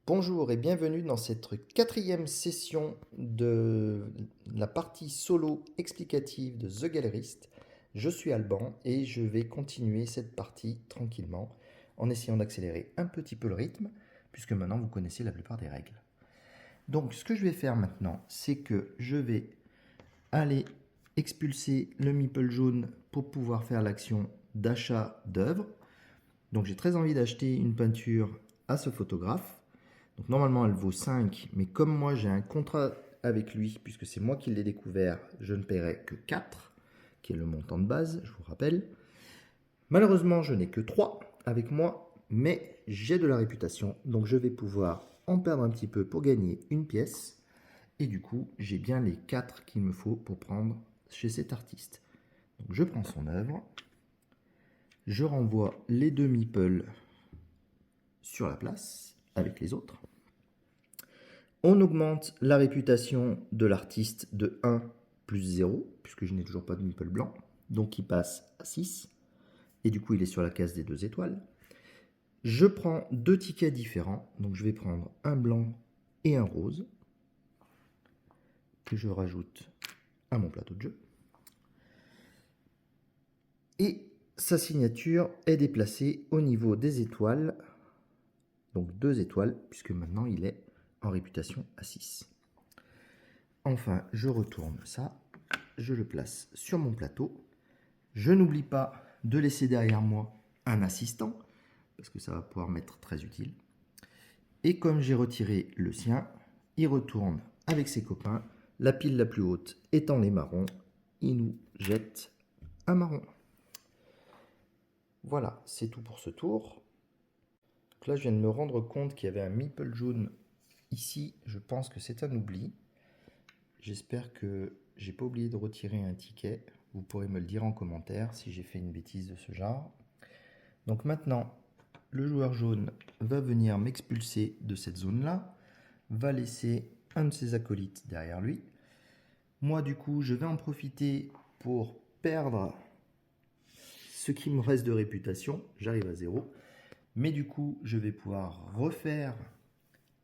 Bonjour et bienvenue dans cette quatrième session de la partie solo explicative de The Gallerist. Je suis Alban et je vais continuer cette partie tranquillement en essayant d'accélérer un petit peu le rythme puisque maintenant vous connaissez la plupart des règles. Donc ce que je vais faire maintenant, c'est que je vais aller expulser le meeple jaune pour pouvoir faire l'action d'achat d'œuvre. Donc j'ai très envie d'acheter une peinture à ce photographe. Donc normalement elle vaut 5, mais comme moi j'ai un contrat avec lui, puisque c'est moi qui l'ai découvert, je ne paierai que 4, qui est le montant de base, je vous rappelle. Malheureusement je n'ai que 3 avec moi, mais j'ai de la réputation, donc je vais pouvoir en perdre un petit peu pour gagner une pièce. Et du coup j'ai bien les 4 qu'il me faut pour prendre chez cet artiste. Donc je prends son œuvre, je renvoie les deux meeples sur la place avec les autres. On augmente la réputation de l'artiste de 1 plus 0, puisque je n'ai toujours pas de meeple blanc. Donc il passe à 6. Et du coup, il est sur la case des 2 étoiles. Je prends 2 tickets différents. Donc je vais prendre un blanc et un rose, que je rajoute à mon plateau de jeu. Et sa signature est déplacée au niveau des étoiles. Donc 2 étoiles, puisque maintenant il est en réputation à 6. Enfin, je retourne ça, je le place sur mon plateau. Je n'oublie pas de laisser derrière moi un assistant, parce que ça va pouvoir m'être très utile. Et comme j'ai retiré le sien, il retourne avec ses copains. La pile la plus haute étant les marrons, il nous jette un marron. Voilà, c'est tout pour ce tour. Donc là, je viens de me rendre compte qu'il y avait un meeple jaune ici. Je pense que c'est un oubli. J'espère que j'ai pas oublié de retirer un ticket. Vous pourrez me le dire en commentaire si j'ai fait une bêtise de ce genre. Donc maintenant, le joueur jaune va venir m'expulser de cette zone-là, va laisser un de ses acolytes derrière lui. Moi, du coup, je vais en profiter pour perdre ce qui me reste de réputation. J'arrive à 0. Mais du coup, je vais pouvoir refaire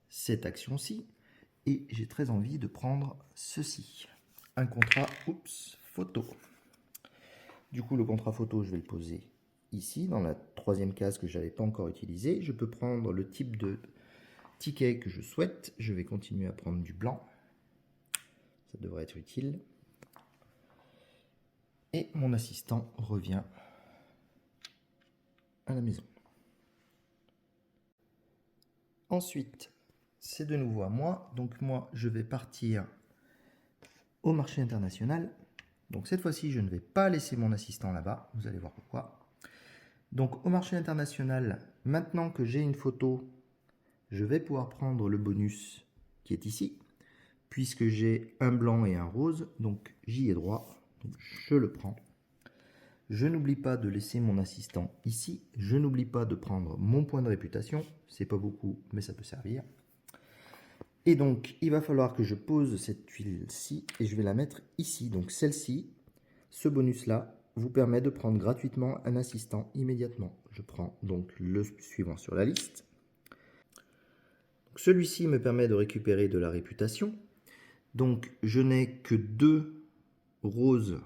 cette action-ci. Et j'ai très envie de prendre ceci. Un contrat, photo. Du coup, le contrat photo, je vais le poser ici, dans la troisième case que je n'avais pas encore utilisée. Je peux prendre le type de ticket que je souhaite. Je vais continuer à prendre du blanc. Ça devrait être utile. Et mon assistant revient à la maison. Ensuite, c'est de nouveau à moi. Donc moi, je vais partir au marché international. Donc cette fois-ci, je ne vais pas laisser mon assistant là-bas. Vous allez voir pourquoi. Donc au marché international, maintenant que j'ai une photo, je vais pouvoir prendre le bonus qui est ici, puisque j'ai un blanc et un rose, donc j'y ai droit, donc je le prends. Je n'oublie pas de laisser mon assistant ici, je n'oublie pas de prendre mon point de réputation, c'est pas beaucoup, mais ça peut servir. Et donc, il va falloir que je pose cette tuile-ci, et je vais la mettre ici, donc celle-ci, ce bonus-là, vous permet de prendre gratuitement un assistant immédiatement. Je prends donc le suivant sur la liste. Celui-ci me permet de récupérer de la réputation. Donc je n'ai que 2 roses,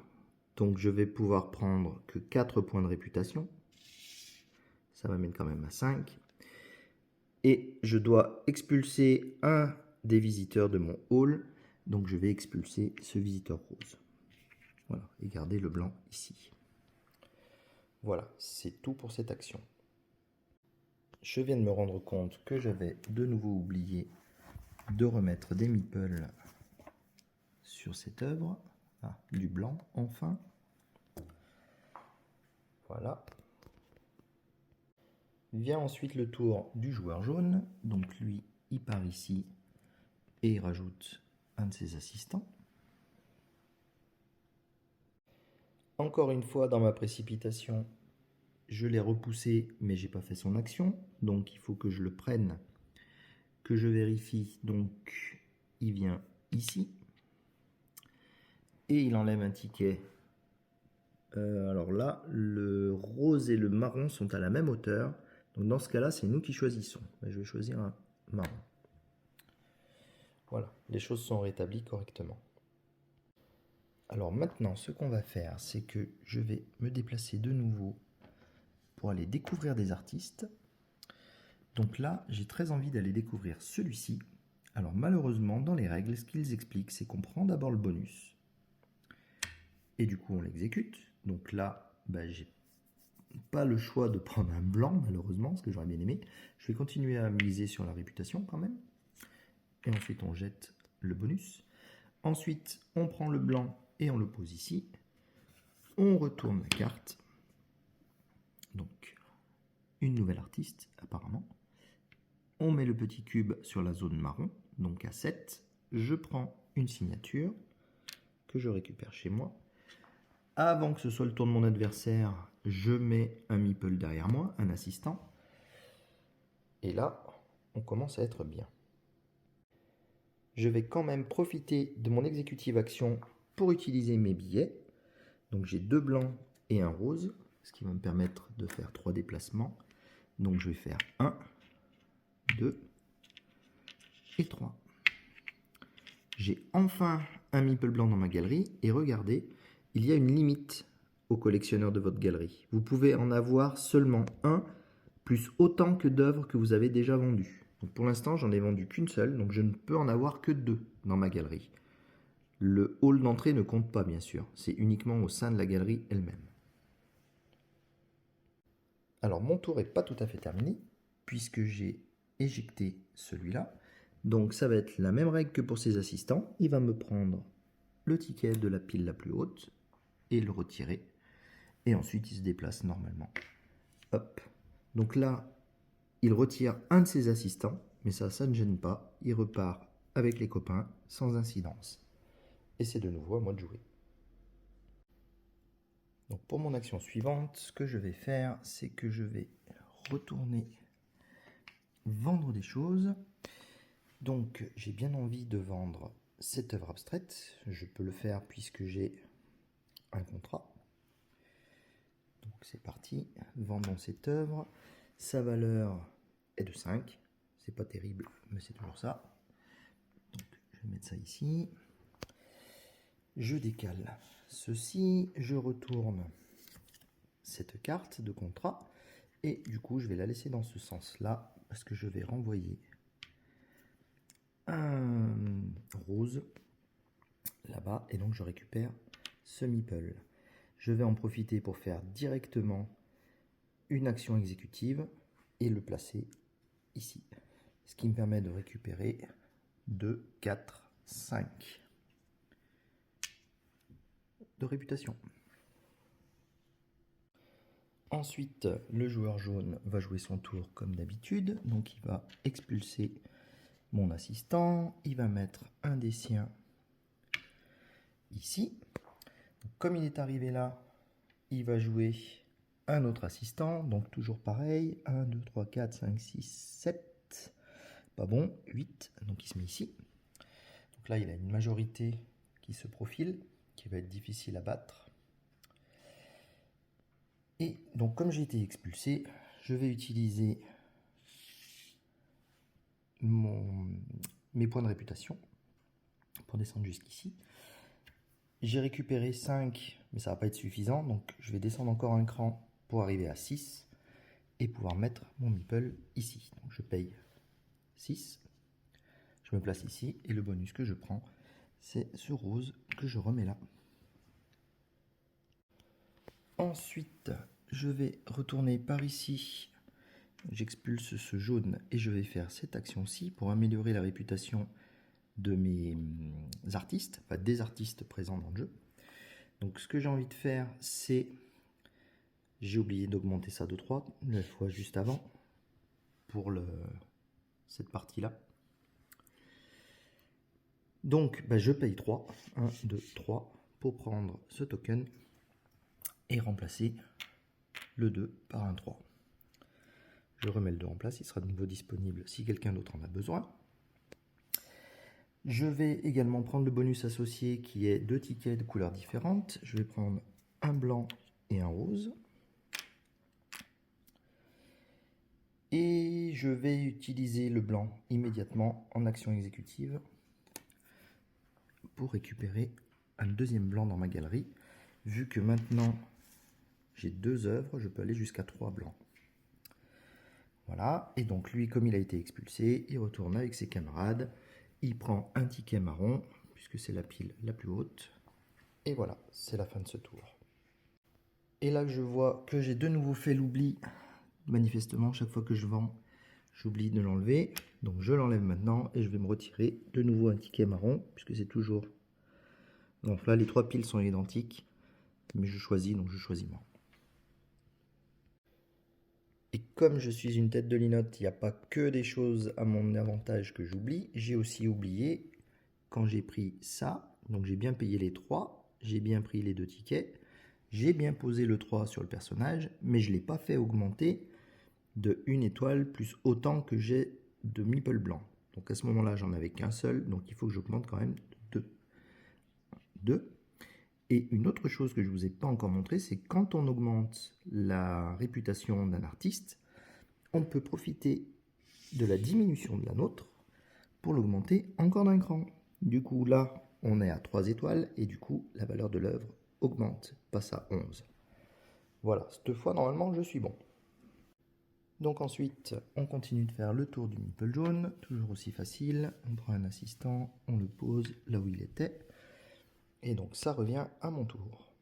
donc je vais pouvoir prendre que 4 points de réputation. Ça m'amène quand même à 5. Et je dois expulser un des visiteurs de mon hall, donc je vais expulser ce visiteur rose. Voilà, et garder le blanc ici. Voilà, c'est tout pour cette action. Je viens de me rendre compte que j'avais de nouveau oublié de remettre des meeples sur cette œuvre. Ah, du blanc enfin. Voilà. Vient ensuite le tour du joueur jaune. Donc lui, il part ici et il rajoute un de ses assistants. Encore une fois, dans ma précipitation, je l'ai repoussé, mais j'ai pas fait son action. Donc il faut que je le prenne, que je vérifie. Donc il vient ici et il enlève un ticket. Alors là, le rose et le marron sont à la même hauteur. Donc dans ce cas-là, c'est nous qui choisissons. Je vais choisir un marron. Voilà, les choses sont rétablies correctement. Alors maintenant, ce qu'on va faire, c'est que je vais me déplacer de nouveau pour aller découvrir des artistes. Donc là, j'ai très envie d'aller découvrir celui-ci. Alors malheureusement, dans les règles, ce qu'ils expliquent, c'est qu'on prend d'abord le bonus. Et du coup, on l'exécute. Donc là, j'ai pas le choix de prendre un blanc, malheureusement, parce que j'aurais bien aimé. Je vais continuer à miser sur la réputation quand même. Et ensuite, on jette le bonus. Ensuite, on prend le blanc et on le pose ici. On retourne la carte. Donc, une nouvelle artiste, apparemment. On met le petit cube sur la zone marron, donc à 7. Je prends une signature que je récupère chez moi. Avant que ce soit le tour de mon adversaire, je mets un meeple derrière moi, un assistant. Et là, on commence à être bien. Je vais quand même profiter de mon exécutive action pour utiliser mes billets. Donc j'ai 2 blancs et un rose, ce qui va me permettre de faire 3 déplacements. Donc je vais faire 1, 2 et 3. J'ai enfin un meeple blanc dans ma galerie et regardez, il y a une limite aux collectionneurs de votre galerie. Vous pouvez en avoir seulement un plus autant que d'œuvres que vous avez déjà vendues. Donc pour l'instant, j'en ai vendu qu'une seule, donc je ne peux en avoir que 2 dans ma galerie. Le hall d'entrée ne compte pas, bien sûr. C'est uniquement au sein de la galerie elle-même. Alors, mon tour n'est pas tout à fait terminé, puisque j'ai éjecté celui-là. Donc, ça va être la même règle que pour ses assistants. Il va me prendre le ticket de la pile la plus haute et le retirer. Et ensuite, il se déplace normalement. Hop. Donc là, il retire un de ses assistants, mais ça ne gêne pas. Il repart avec les copains sans incidence. Et c'est de nouveau à moi de jouer. Donc pour mon action suivante, ce que je vais faire, c'est que je vais retourner vendre des choses. Donc j'ai bien envie de vendre cette œuvre abstraite. Je peux le faire puisque j'ai un contrat. Donc c'est parti, vendons cette œuvre. Sa valeur est de 5. C'est pas terrible, mais c'est toujours ça. Donc je vais mettre ça ici. Je décale ceci, je retourne cette carte de contrat et du coup je vais la laisser dans ce sens là parce que je vais renvoyer un rose là-bas et donc je récupère ce meeple. Je vais en profiter pour faire directement une action exécutive et le placer ici, ce qui me permet de récupérer 2, 4, 5 de réputation. Ensuite, le joueur jaune va jouer son tour comme d'habitude. Donc il va expulser mon assistant. Il va mettre un des siens ici. Donc, comme il est arrivé là, il va jouer un autre assistant. Donc toujours pareil. 1, 2, 3, 4, 5, 6, 7. Pas bon. 8. Donc il se met ici. Donc là, il a une majorité qui se profile, qui va être difficile à battre. Et donc comme j'ai été expulsé, je vais utiliser mes points de réputation pour descendre jusqu'ici. J'ai récupéré 5, mais ça ne va pas être suffisant, donc je vais descendre encore un cran pour arriver à 6 et pouvoir mettre mon meeple ici. Donc je paye 6, je me place ici et le bonus que je prends, c'est ce rose que je remets là. Ensuite, je vais retourner par ici, j'expulse ce jaune et je vais faire cette action-ci pour améliorer la réputation de mes artistes, enfin des artistes présents dans le jeu. Donc ce que j'ai envie de faire, c'est, j'ai oublié d'augmenter ça de 3, la fois juste avant, pour cette partie-là. Donc je paye 3, 1, 2, 3, pour prendre ce token et remplacer le 2 par un 3. Je remets le 2 en place, il sera de nouveau disponible si quelqu'un d'autre en a besoin. Je vais également prendre le bonus associé qui est 2 tickets de couleurs différentes. Je vais prendre un blanc et un rose. Et je vais utiliser le blanc immédiatement en action exécutive pour récupérer un deuxième blanc dans ma galerie. Vu que maintenant j'ai 2 œuvres, je peux aller jusqu'à 3 blancs. Voilà, et donc lui, comme il a été expulsé, il retourne avec ses camarades. Il prend un ticket marron, puisque c'est la pile la plus haute. Et voilà, c'est la fin de ce tour. Et là, je vois que j'ai de nouveau fait l'oubli. Manifestement, chaque fois que je vends, j'oublie de l'enlever. Donc je l'enlève maintenant et je vais me retirer de nouveau un ticket marron, puisque c'est toujours... Donc là, les 3 piles sont identiques, mais je choisis, donc je choisis marron. Et comme je suis une tête de linotte, il n'y a pas que des choses à mon avantage que j'oublie. J'ai aussi oublié, quand j'ai pris ça, donc j'ai bien payé les 3, j'ai bien pris les 2 tickets, j'ai bien posé le 3 sur le personnage, mais je ne l'ai pas fait augmenter de 1 étoile plus autant que j'ai de meeple blanc. Donc à ce moment-là, j'en avais qu'un seul, donc il faut que j'augmente quand même de 2. Et une autre chose que je ne vous ai pas encore montré, c'est quand on augmente la réputation d'un artiste, on peut profiter de la diminution de la nôtre pour l'augmenter encore d'un cran. Du coup, là, on est à 3 étoiles et du coup, la valeur de l'œuvre augmente, passe à 11. Voilà, cette fois, normalement, je suis bon. Donc ensuite, on continue de faire le tour du meeple jaune, toujours aussi facile. On prend un assistant, on le pose là où il était. Et donc ça revient à mon tour.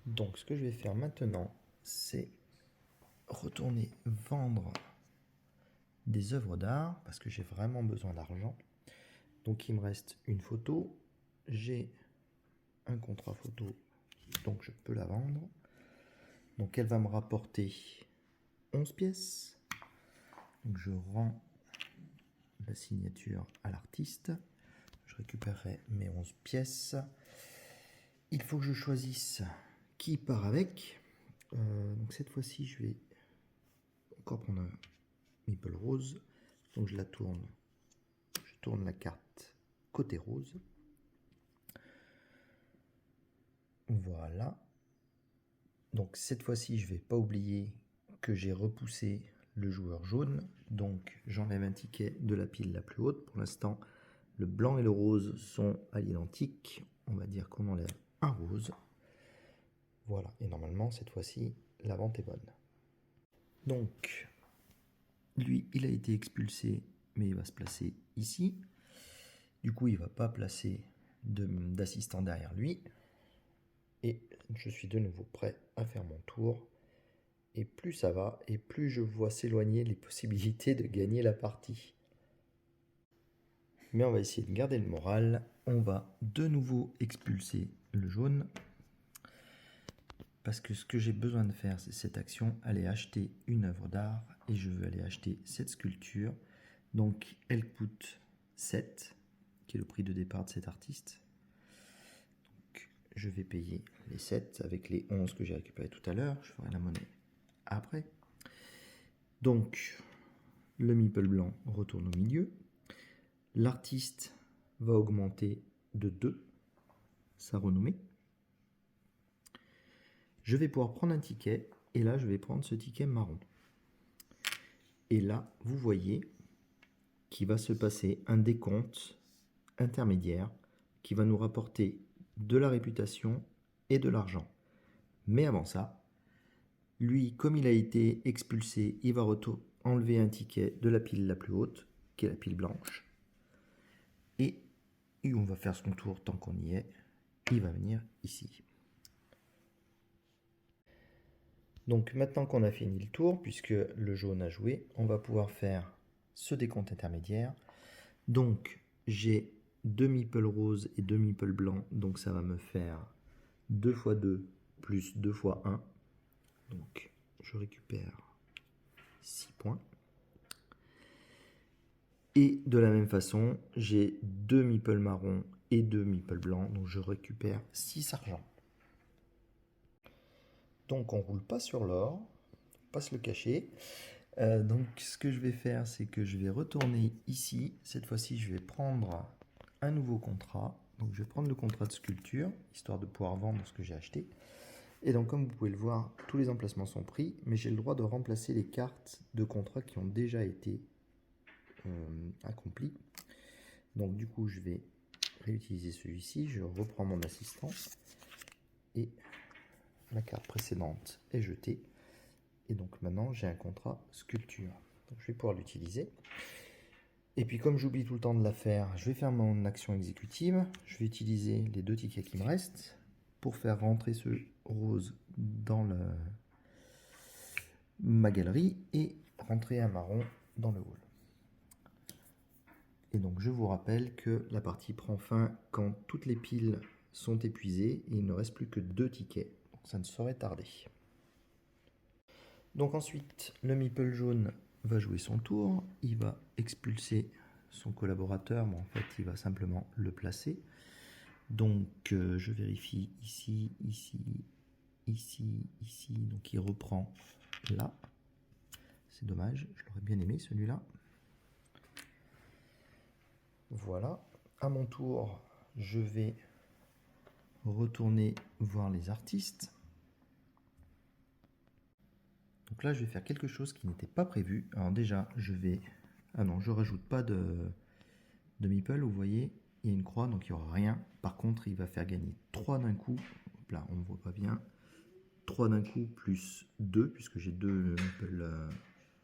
Donc ce que je vais faire maintenant, c'est retourner vendre des œuvres d'art, parce que j'ai vraiment besoin d'argent. Donc il me reste une photo, j'ai un contrat photo, donc je peux la vendre. Donc elle va me rapporter 11 pièces. Donc je rends la signature à l'artiste. Je récupérerai mes 11 pièces. Il faut que je choisisse qui part avec. Donc cette fois-ci, je vais encore prendre un meeple rose. Donc je la tourne. Je tourne la carte côté rose. Voilà. Donc cette fois-ci, je ne vais pas oublier que j'ai repoussé le joueur jaune. Donc j'enlève un ticket de la pile la plus haute. Pour l'instant, le blanc et le rose sont à l'identique. On va dire qu'on enlève un rose. Voilà, et normalement, cette fois-ci, la vente est bonne. Donc, lui, il a été expulsé, mais il va se placer ici. Du coup, il ne va pas placer d'assistant derrière lui. Et je suis de nouveau prêt à faire mon tour. Et plus ça va, et plus je vois s'éloigner les possibilités de gagner la partie. Mais on va essayer de garder le moral. On va de nouveau expulser le jaune. Parce que ce que j'ai besoin de faire, c'est cette action, aller acheter une œuvre d'art. Et je veux aller acheter cette sculpture. Donc elle coûte 7, qui est le prix de départ de cet artiste. Donc, je vais payer les 7 avec les 11 que j'ai récupérés tout à l'heure. Je ferai la monnaie après. Donc, le meeple blanc retourne au milieu. L'artiste va augmenter de 2 sa renommée. Je vais pouvoir prendre un ticket, et là, je vais prendre ce ticket marron. Et là, vous voyez qu'il va se passer un décompte intermédiaire qui va nous rapporter de la réputation et de l'argent. Mais avant ça, lui, comme il a été expulsé, il va enlever un ticket de la pile la plus haute, qui est la pile blanche. Et on va faire son tour tant qu'on y est. Il va venir ici. Donc maintenant qu'on a fini le tour, puisque le jaune a joué, on va pouvoir faire ce décompte intermédiaire. Donc j'ai 2 meeple roses et 2 meeple blancs, donc ça va me faire 2 x 2 plus 2 x 1. Donc je récupère 6 points. Et de la même façon, j'ai 2 meeple marrons et 2 meeple blancs, donc je récupère 6 argent. Donc on roule pas sur l'or, pas se le cacher. Donc ce que je vais faire, c'est que je vais retourner ici. Cette fois-ci, je vais prendre un nouveau contrat. Donc je vais prendre le contrat de sculpture, histoire de pouvoir vendre ce que j'ai acheté. Et donc comme vous pouvez le voir, tous les emplacements sont pris, mais j'ai le droit de remplacer les cartes de contrat qui ont déjà été accomplies. Donc du coup je vais réutiliser celui-ci, je reprends mon assistant et la carte précédente est jetée. Et donc maintenant j'ai un contrat sculpture. Donc, je vais pouvoir l'utiliser. Et puis comme j'oublie tout le temps de la faire, je vais faire mon action exécutive. Je vais utiliser les 2 tickets qui me restent pour faire rentrer ce rose dans ma galerie et rentrer un marron dans le hall. Et donc je vous rappelle que la partie prend fin quand toutes les piles sont épuisées et il ne reste plus que 2 tickets. Donc ça ne saurait tarder. Donc ensuite, le meeple jaune va jouer son tour. Il va expulser son collaborateur, mais en fait il va simplement le placer. Donc je vérifie ici, ici, ici, ici. Donc il reprend là. C'est dommage, je l'aurais bien aimé celui-là. Voilà. À mon tour, je vais retourner voir les artistes. Donc là, je vais faire quelque chose qui n'était pas prévu. Alors déjà, je vais... Ah non, je rajoute pas de meeple. Vous voyez, il y a une croix, donc il n'y aura rien. Par contre, il va faire gagner 3 d'un coup. Hop là, on ne voit pas bien. 3 d'un coup plus 2, puisque j'ai 2 meeples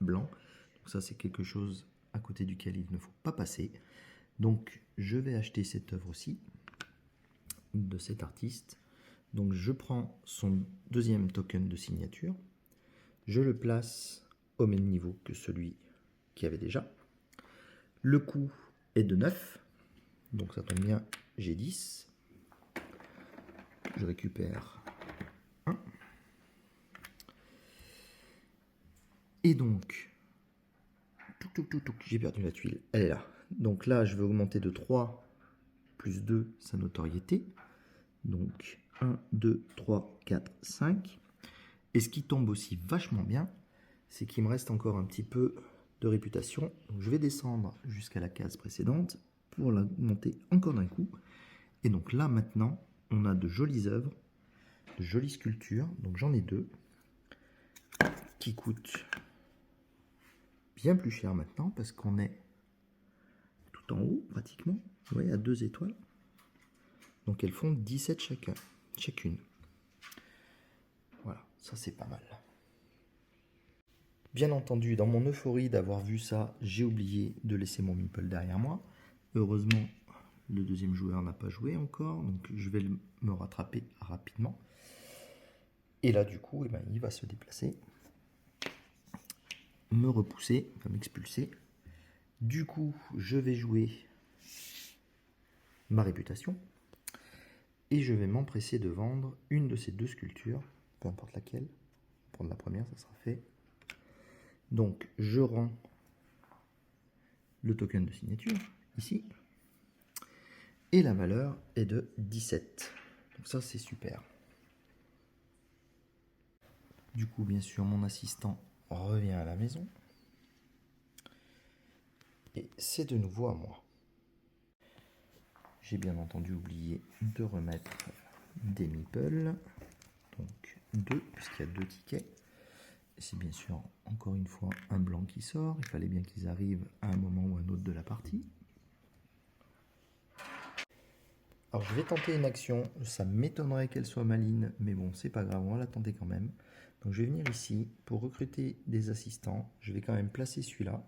blancs. Donc ça, c'est quelque chose à côté duquel il ne faut pas passer. Donc, je vais acheter cette œuvre-ci, de cet artiste. Donc, je prends son deuxième token de signature. Je le place au même niveau que celui qui avait déjà. Le coût est de 9. Donc, ça tombe bien, j'ai 10. Je récupère 1. Et donc, j'ai perdu la tuile. Elle est là. Donc là, je vais augmenter de 3 plus 2 sa notoriété. Donc 1, 2, 3, 4, 5. Et ce qui tombe aussi vachement bien, c'est qu'il me reste encore un petit peu de réputation. Donc je vais descendre jusqu'à la case précédente pour la monter encore d'un coup. Et donc là maintenant, on a de jolies œuvres, de jolies sculptures. Donc j'en ai 2 qui coûtent bien plus cher maintenant parce qu'on est tout en haut pratiquement. Vous voyez, à 2 étoiles. Donc elles font 17 chacune. Voilà, ça c'est pas mal. Bien entendu, dans mon euphorie d'avoir vu ça, j'ai oublié de laisser mon meeple derrière moi. Heureusement, le deuxième joueur n'a pas joué encore, donc je vais me rattraper rapidement. Et là, du coup, eh ben, il va se déplacer, me repousser, enfin m'expulser. Du coup, je vais jouer ma réputation. Et je vais m'empresser de vendre une de ces 2 sculptures, peu importe laquelle. Prendre la première, ça sera fait. Donc, je rends le token de signature, ici. Et la valeur est de 17. Donc ça, c'est super. Du coup, bien sûr, mon assistant revient à la maison. Et c'est de nouveau à moi. J'ai bien entendu oublié de remettre des meeples. Donc 2, puisqu'il y a 2 tickets. C'est bien sûr, encore une fois, un blanc qui sort. Il fallait bien qu'ils arrivent à un moment ou un autre de la partie. Alors je vais tenter une action. Ça m'étonnerait qu'elle soit maligne, mais bon, c'est pas grave, on va la tenter quand même. Donc je vais venir ici pour recruter des assistants. Je vais quand même placer celui-là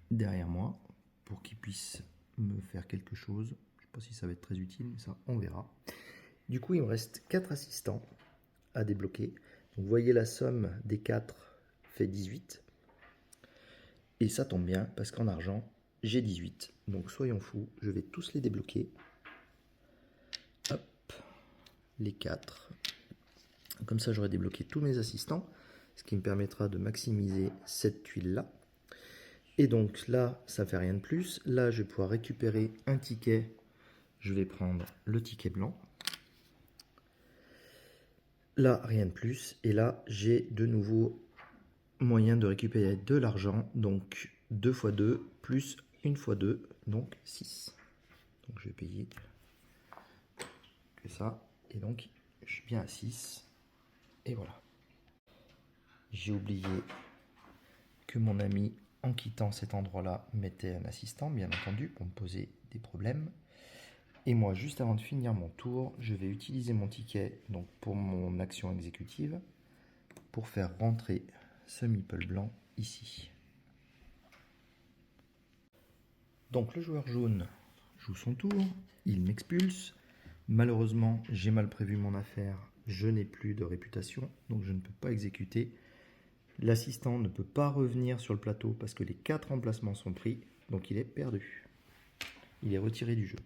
derrière moi pour qu'il puisse me faire quelque chose. Je ne sais pas si ça va être très utile, mais ça, on verra. Du coup, il me reste 4 assistants à débloquer. Donc, vous voyez, la somme des 4 fait 18. Et ça tombe bien, parce qu'en argent, j'ai 18. Donc, soyons fous, je vais tous les débloquer. Hop, les 4. Comme ça, j'aurai débloqué tous mes assistants, ce qui me permettra de maximiser cette tuile-là. Et donc là, ça ne fait rien de plus. Là, je vais pouvoir récupérer un ticket. Je vais prendre le ticket blanc. Là, rien de plus. Et là, j'ai de nouveau moyen de récupérer de l'argent. Donc 2 x 2 plus 1 x 2, donc 6. Donc je vais payer que ça. Et donc je suis bien à 6. Et voilà. J'ai oublié que mon ami, en quittant cet endroit-là, mettait un assistant, bien entendu, pour me poser des problèmes. Et moi, juste avant de finir mon tour, je vais utiliser mon ticket donc pour mon action exécutive pour faire rentrer ce meeple blanc ici. Donc le joueur jaune joue son tour, il m'expulse. Malheureusement, j'ai mal prévu mon affaire, je n'ai plus de réputation, donc je ne peux pas exécuter. L'assistant ne peut pas revenir sur le plateau parce que les 4 emplacements sont pris, donc il est perdu. Il est retiré du jeu.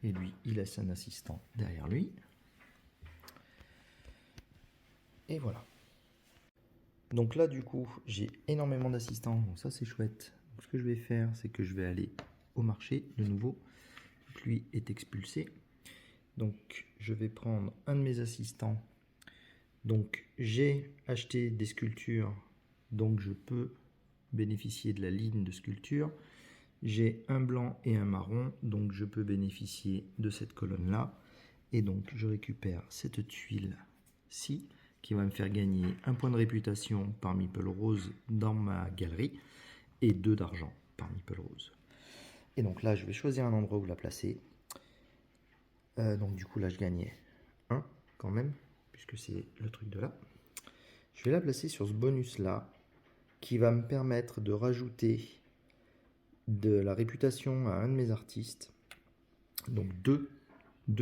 Et lui, il laisse un assistant derrière lui. Et voilà. Donc là, du coup, j'ai énormément d'assistants, donc ça c'est chouette. Donc, ce que je vais faire, c'est que je vais aller au marché de nouveau. Donc, lui est expulsé. Donc je vais prendre un de mes assistants. Donc j'ai acheté des sculptures, donc je peux bénéficier de la ligne de sculpture. J'ai un blanc et un marron, donc je peux bénéficier de cette colonne-là. Et donc je récupère cette tuile-ci, qui va me faire gagner un point de réputation par meeple rose dans ma galerie, et 2 d'argent par meeple rose. Et donc là, je vais choisir un endroit où la placer. Donc du coup, là, je gagnais 1 quand même, puisque c'est le truc de là. Je vais la placer sur ce bonus-là, qui va me permettre de rajouter de la réputation à un de mes artistes. Donc deux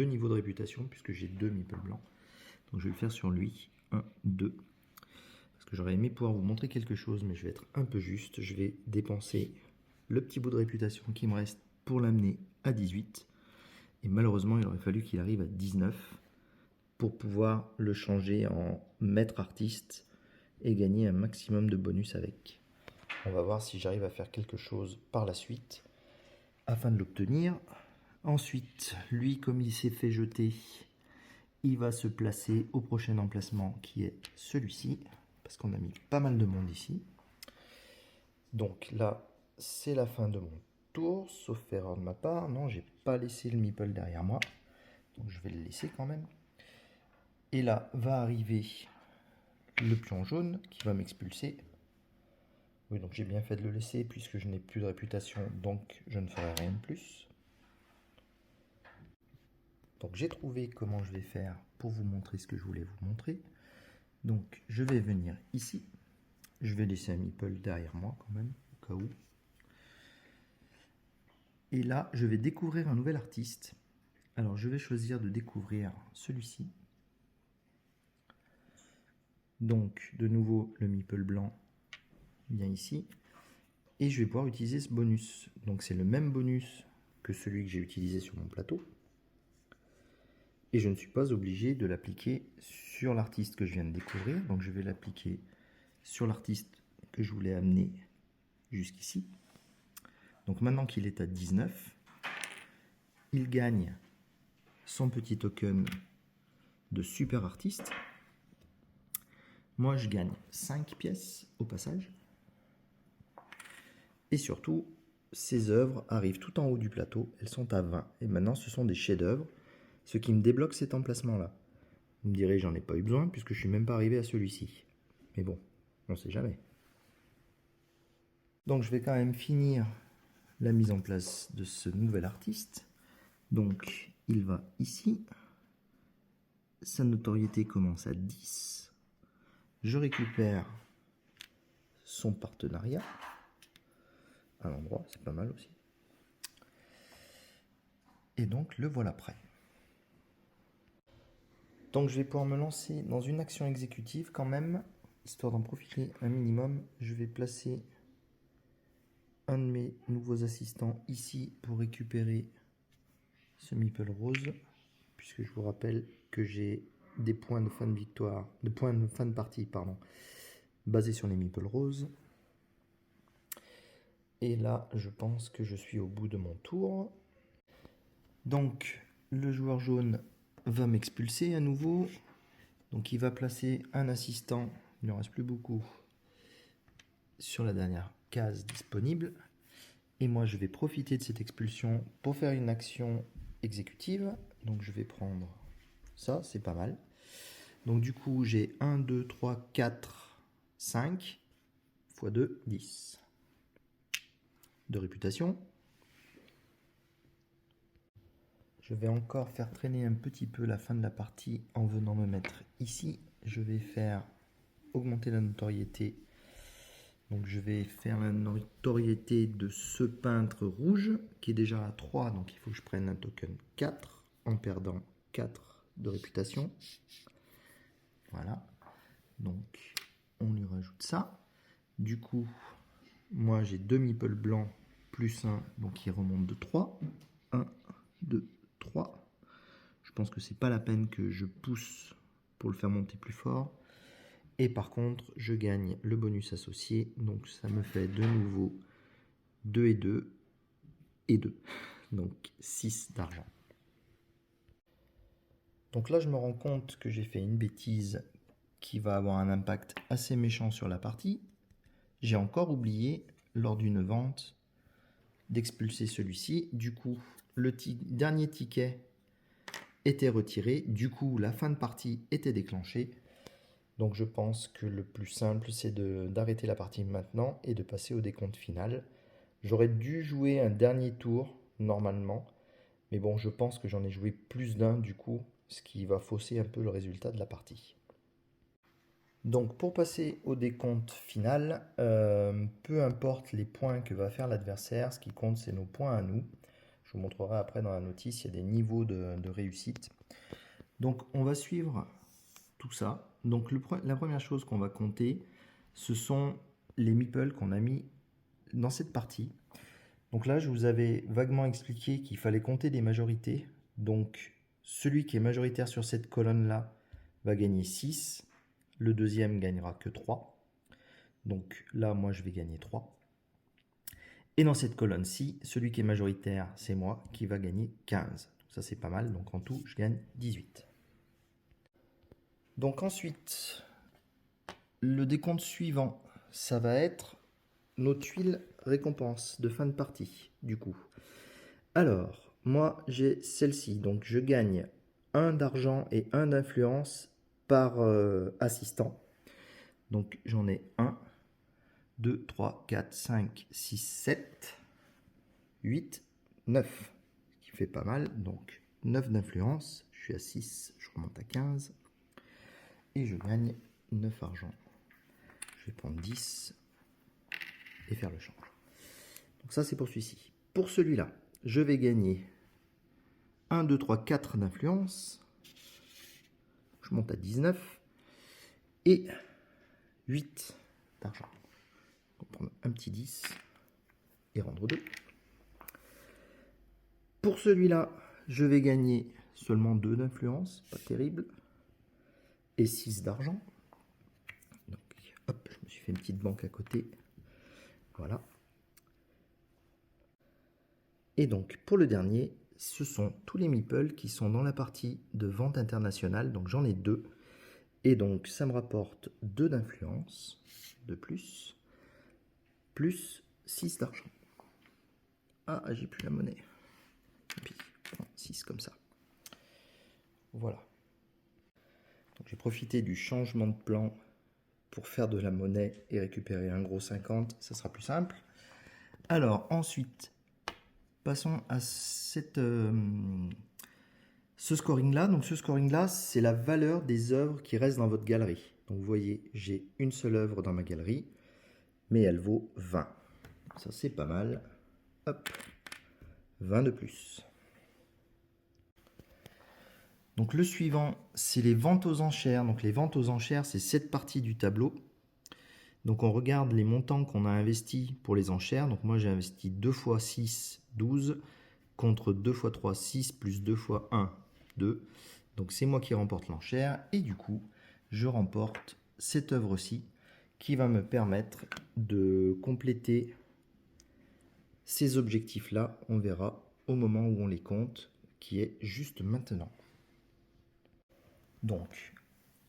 niveaux de réputation, puisque j'ai 2 meeples blancs. Donc je vais le faire sur lui. 1, 2. Parce que j'aurais aimé pouvoir vous montrer quelque chose, mais je vais être un peu juste. Je vais dépenser le petit bout de réputation qui me reste pour l'amener à 18. Et malheureusement, il aurait fallu qu'il arrive à 19 pour pouvoir le changer en maître artiste et gagner un maximum de bonus avec. On va voir si j'arrive à faire quelque chose par la suite afin de l'obtenir. Ensuite, lui, comme il s'est fait jeter, il va se placer au prochain emplacement qui est celui-ci, parce qu'on a mis pas mal de monde ici. Donc là, c'est la fin de mon tour, sauf erreur de ma part. Non, j'ai pas laissé le meeple derrière moi, donc je vais le laisser quand même. Et là va arriver le pion jaune qui va m'expulser. Oui, donc j'ai bien fait de le laisser puisque je n'ai plus de réputation, donc je ne ferai rien de plus. Donc j'ai trouvé comment je vais faire pour vous montrer ce que je voulais vous montrer. Donc je vais venir ici. Je vais laisser un meeple derrière moi quand même, au cas où. Et là, je vais découvrir un nouvel artiste. Alors je vais choisir de découvrir celui-ci. Donc de nouveau le meeple blanc vient ici. Et je vais pouvoir utiliser ce bonus. Donc c'est le même bonus que celui que j'ai utilisé sur mon plateau. Et je ne suis pas obligé de l'appliquer sur l'artiste que je viens de découvrir. Donc je vais l'appliquer sur l'artiste que je voulais amener jusqu'ici. Donc maintenant qu'il est à 19, il gagne son petit token de super artiste. Moi je gagne 5 pièces au passage. Et surtout, ces œuvres arrivent tout en haut du plateau. Elles sont à 20. Et maintenant ce sont des chefs-d'œuvre, ce qui me débloque cet emplacement-là. Vous me direz, j'en ai pas eu besoin puisque je suis même pas arrivé à celui-ci. Mais bon, on ne sait jamais. Donc je vais quand même finir la mise en place de ce nouvel artiste. Donc il va ici. Sa notoriété commence à 10. Je récupère son partenariat à l'endroit, c'est pas mal aussi. Et donc le voilà prêt. Donc je vais pouvoir me lancer dans une action exécutive quand même, histoire d'en profiter un minimum. Je vais placer un de mes nouveaux assistants ici pour récupérer ce meeple rose, puisque je vous rappelle que j'ai des points de fin de victoire, de points de fin de partie, pardon, basés sur les meeple roses. Et là, je pense que je suis au bout de mon tour. Donc, le joueur jaune va m'expulser à nouveau. Donc, il va placer un assistant, il ne reste plus beaucoup, sur la dernière case disponible. Et moi, je vais profiter de cette expulsion pour faire une action exécutive. Donc, je vais prendre Ça, c'est pas mal. Donc du coup, j'ai 1, 2, 3, 4, 5 x 2, 10 de réputation. Je vais encore faire traîner un petit peu la fin de la partie en venant me mettre ici. Je vais faire augmenter la notoriété. Donc je vais faire la notoriété de ce peintre rouge qui est déjà à 3. Donc il faut que je prenne un token 4 en perdant 4 de réputation. Voilà. Donc on lui rajoute ça. Du coup, moi j'ai 2 meeples blancs plus 1, donc il remonte de 3. 1, 2, 3. Je pense que c'est pas la peine que je pousse pour le faire monter plus fort. Et par contre, je gagne le bonus associé, donc ça me fait de nouveau 2 et 2 et 2. Donc 6 d'argent. Donc là, je me rends compte que j'ai fait une bêtise qui va avoir un impact assez méchant sur la partie. J'ai encore oublié, lors d'une vente, d'expulser celui-ci. Du coup, le dernier ticket était retiré. Du coup, la fin de partie était déclenchée. Donc je pense que le plus simple, c'est d'arrêter la partie maintenant et de passer au décompte final. J'aurais dû jouer un dernier tour, normalement. Mais bon, je pense que j'en ai joué plus d'un du coup, ce qui va fausser un peu le résultat de la partie. Donc pour passer au décompte final, peu importe les points que va faire l'adversaire, ce qui compte c'est nos points à nous. Je vous montrerai après dans la notice, il y a des niveaux de réussite. Donc on va suivre tout ça. Donc la première chose qu'on va compter, ce sont les meeples qu'on a mis dans cette partie. Donc là, je vous avais vaguement expliqué qu'il fallait compter des majorités. Donc celui qui est majoritaire sur cette colonne-là va gagner 6. Le deuxième gagnera que 3. Donc là, moi, je vais gagner 3. Et dans cette colonne-ci, celui qui est majoritaire, c'est moi, qui va gagner 15. Donc ça, c'est pas mal. Donc en tout, je gagne 18. Donc ensuite, le décompte suivant, ça va être nos tuiles récompenses de fin de partie, du coup. Alors, moi, j'ai celle-ci. Donc je gagne 1 d'argent et 1 d'influence par assistant. Donc j'en ai 1, 2, 3, 4, 5, 6, 7, 8, 9. Ce qui fait pas mal. Donc 9 d'influence. Je suis à 6, je remonte à 15. Et je gagne 9 argent. Je vais prendre 10 et faire le change. Donc ça c'est pour celui-ci. Pour celui-là, je vais gagner 1, 2, 3, 4 d'influence. Je monte à 19. Et 8 d'argent. On va prendre un petit 10 et rendre 2. Pour celui-là, je vais gagner seulement 2 d'influence, pas terrible, et 6 d'argent. Donc, hop, je me suis fait une petite banque à côté. Voilà. Et donc, pour le dernier, ce sont tous les meeples qui sont dans la partie de vente internationale. Donc, j'en ai 2. Et donc, ça me rapporte 2 d'influence, de plus 6 d'argent. Ah, j'ai plus la monnaie. Et puis, 6 comme ça. Voilà. Donc, j'ai profité du changement de plan pour faire de la monnaie et récupérer un gros 50. Ça sera plus simple. Alors, ensuite, passons à ce scoring-là. Donc, ce scoring-là, c'est la valeur des œuvres qui restent dans votre galerie. Donc, vous voyez, j'ai une seule œuvre dans ma galerie, mais elle vaut 20. Ça, c'est pas mal. Hop, 20 de plus. Donc le suivant, c'est les ventes aux enchères. Donc les ventes aux enchères, c'est cette partie du tableau. Donc on regarde les montants qu'on a investis pour les enchères. Donc moi j'ai investi 2 x 6, 12, contre 2 x 3, 6, plus 2 x 1, 2. Donc c'est moi qui remporte l'enchère. Et du coup, je remporte cette œuvre-ci qui va me permettre de compléter ces objectifs-là. On verra au moment où on les compte, qui est juste maintenant. Donc,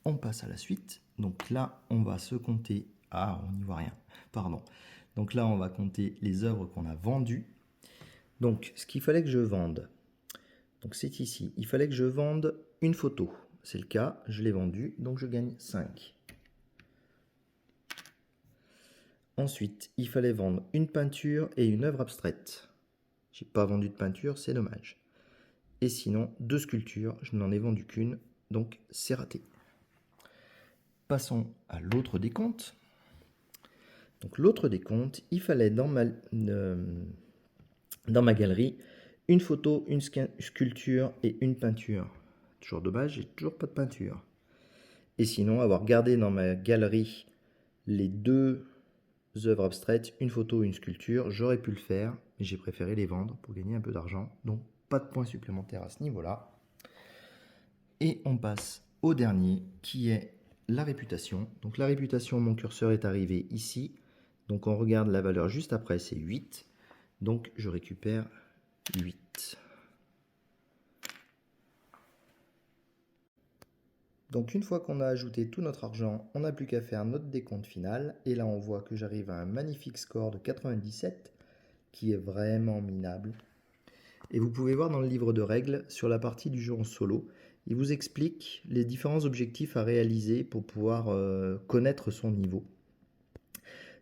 on passe à la suite. Donc là, on va se compter... Ah, on n'y voit rien. Pardon. Donc là, on va compter les œuvres qu'on a vendues. Donc, ce qu'il fallait que je vende, donc c'est ici. Il fallait que je vende une photo. C'est le cas, je l'ai vendu, donc je gagne 5. Ensuite, il fallait vendre une peinture et une œuvre abstraite. J'ai pas vendu de peinture, c'est dommage. Et sinon, 2 sculptures, je n'en ai vendu qu'une, donc c'est raté. Passons à l'autre décompte. Donc l'autre décompte, il fallait dans ma galerie une photo, une sculpture et une peinture. Toujours dommage, j'ai toujours pas de peinture. Et sinon, avoir gardé dans ma galerie les 2 œuvres abstraites, une photo et une sculpture, j'aurais pu le faire, mais j'ai préféré les vendre pour gagner un peu d'argent. Donc pas de points supplémentaires à ce niveau-là. Et on passe au dernier qui est la réputation. Donc la réputation, mon curseur est arrivé ici. Donc on regarde la valeur juste après, c'est 8. Donc je récupère 8. Donc une fois qu'on a ajouté tout notre argent, on n'a plus qu'à faire notre décompte final. Et là on voit que j'arrive à un magnifique score de 97 qui est vraiment minable. Et vous pouvez voir dans le livre de règles, sur la partie du jeu en solo, il vous explique les différents objectifs à réaliser pour pouvoir connaître son niveau.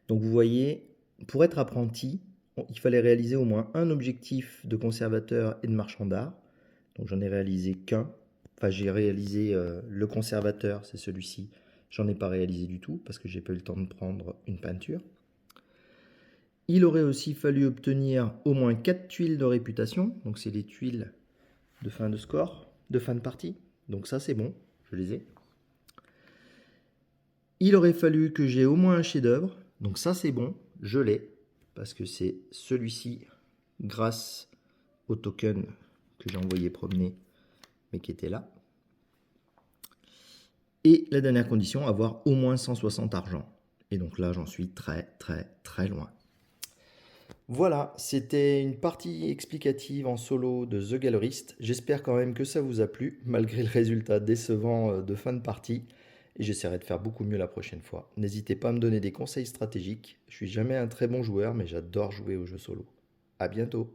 Donc vous voyez, pour être apprenti, il fallait réaliser au moins un objectif de conservateur et de marchand d'art. Donc j'en ai réalisé qu'un. Enfin j'ai réalisé le conservateur, c'est celui-ci. J'en ai pas réalisé du tout parce que j'ai pas eu le temps de prendre une peinture. Il aurait aussi fallu obtenir au moins 4 tuiles de réputation. Donc c'est les tuiles de fin de score, de fin de partie. Donc ça c'est bon, je les ai. Il aurait fallu que j'ai au moins un chef-d'œuvre. Donc ça c'est bon, je l'ai. Parce que c'est celui-ci grâce au token que j'ai envoyé promener mais qui était là. Et la dernière condition, avoir au moins 160 argent. Et donc là j'en suis très loin. Voilà, c'était une partie explicative en solo de The Gallerist. J'espère quand même que ça vous a plu, malgré le résultat décevant de fin de partie. Et j'essaierai de faire beaucoup mieux la prochaine fois. N'hésitez pas à me donner des conseils stratégiques. Je suis jamais un très bon joueur, mais j'adore jouer aux jeux solo. À bientôt!